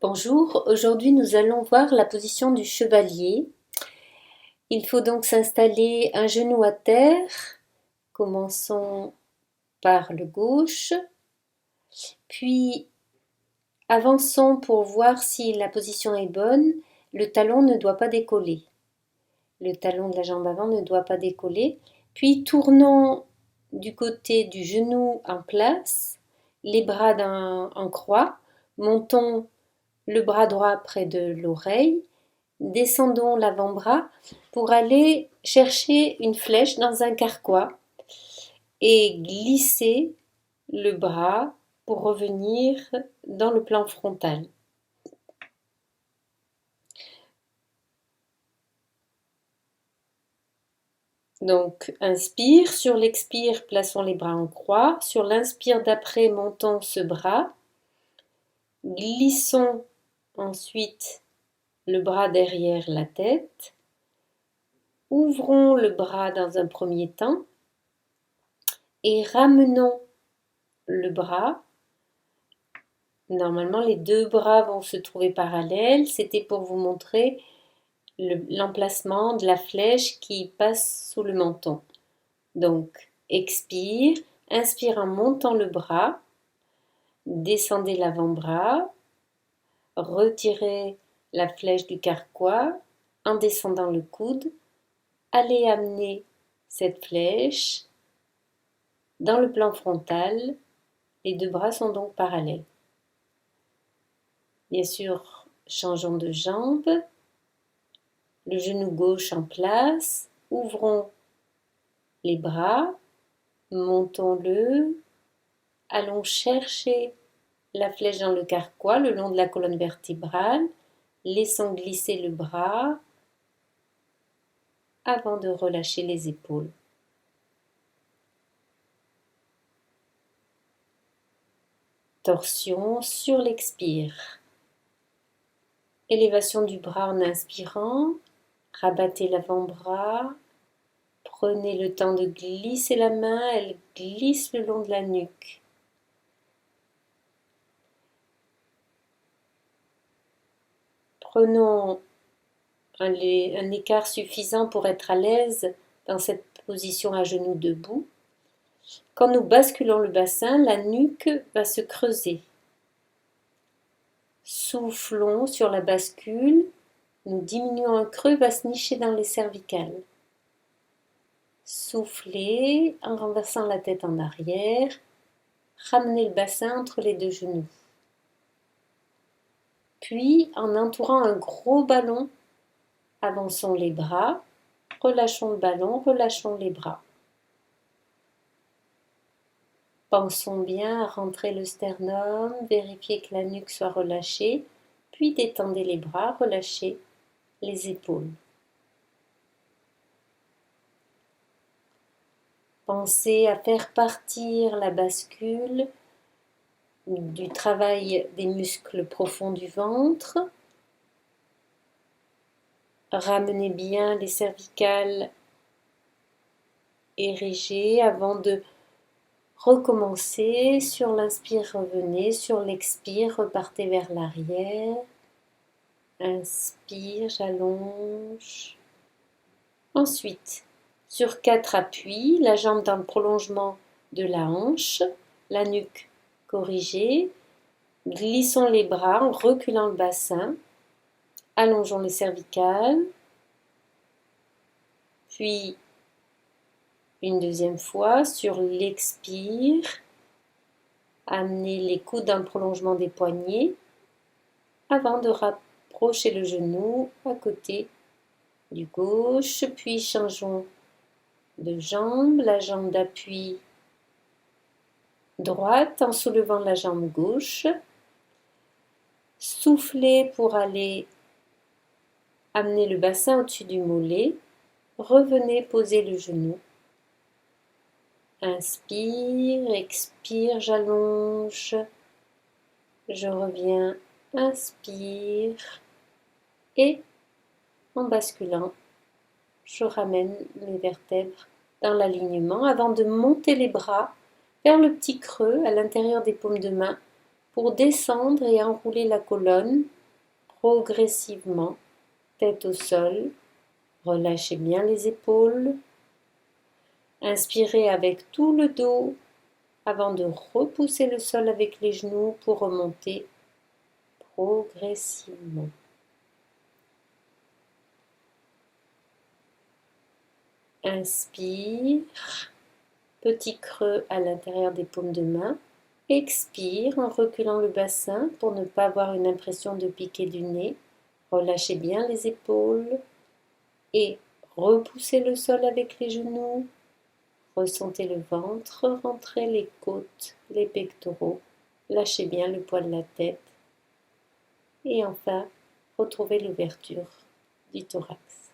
Bonjour, aujourd'hui nous allons voir la position du chevalier. Il faut donc s'installer un genou à terre. Commençons par le gauche, puis avançons pour voir si la position est bonne. Le talon ne doit pas décoller. Le talon de la jambe avant ne doit pas décoller. Puis tournons du côté du genou en place, les bras en croix, montons le bras droit près de l'oreille, descendons l'avant-bras pour aller chercher une flèche dans un carquois et glisser le bras pour revenir dans le plan frontal. Donc, inspire, sur l'expire, plaçons les bras en croix. Sur l'inspire d'après, montons ce bras. Glissons ensuite le bras derrière la tête. Ouvrons le bras dans un premier temps et ramenons le bras. Normalement, les deux bras vont se trouver parallèles. C'était pour vous montrer l'emplacement de la flèche qui passe sous le menton. Donc, expire, inspire en montant le bras, descendez l'avant-bras, retirez la flèche du carquois en descendant le coude, allez amener cette flèche dans le plan frontal. Les deux bras sont donc parallèles. Bien sûr, changeons de jambe, le genou gauche en place, ouvrons les bras, montons-le, allons chercher la flèche dans le carquois le long de la colonne vertébrale, laissons glisser le bras avant de relâcher les épaules. Torsion sur l'expire. Élévation du bras en inspirant, rabattez l'avant-bras, prenez le temps de glisser la main, elle glisse le long de la nuque. Prenons un écart suffisant pour être à l'aise dans cette position à genoux debout. Quand nous basculons le bassin, la nuque va se creuser. Soufflons sur la bascule, nous diminuons un creux, va se nicher dans les cervicales. Soufflez en renversant la tête en arrière, ramenez le bassin entre les deux genoux. Puis, en entourant un gros ballon, avançons les bras, relâchons le ballon, relâchons les bras. Pensons bien à rentrer le sternum, vérifiez que la nuque soit relâchée, puis détendez les bras, relâchez les épaules. Pensez à faire partir la bascule du travail des muscles profonds du ventre. Ramenez bien les cervicales érigées avant de recommencer. Sur l'inspire, revenez. Sur l'expire, repartez vers l'arrière. Inspire, j'allonge. Ensuite, sur 4 appuis, la jambe dans le prolongement de la hanche, la nuque corrigée. Glissons les bras en reculant le bassin. Allongeons les cervicales. Puis, une deuxième fois, sur l'expire, amenez les coudes dans le prolongement des poignets avant de rapprocher le genou à côté du gauche. Puis, changeons de jambe, la jambe d'appui droite en soulevant la jambe gauche. Soufflez pour aller amener le bassin au-dessus du mollet. Revenez poser le genou. Inspire, expire, j'allonge. Je reviens, inspire. Et en basculant, je ramène les vertèbres dans l'alignement avant de monter les bras vers le petit creux à l'intérieur des paumes de main pour descendre et enrouler la colonne progressivement, tête au sol. Relâchez bien les épaules. Inspirez avec tout le dos avant de repousser le sol avec les genoux pour remonter progressivement. Inspire, petit creux à l'intérieur des paumes de main. Expire en reculant le bassin pour ne pas avoir une impression de piquer du nez. Relâchez bien les épaules et repoussez le sol avec les genoux. Ressentez le ventre, rentrez les côtes, les pectoraux. Lâchez bien le poids de la tête. Et enfin, retrouvez l'ouverture du thorax.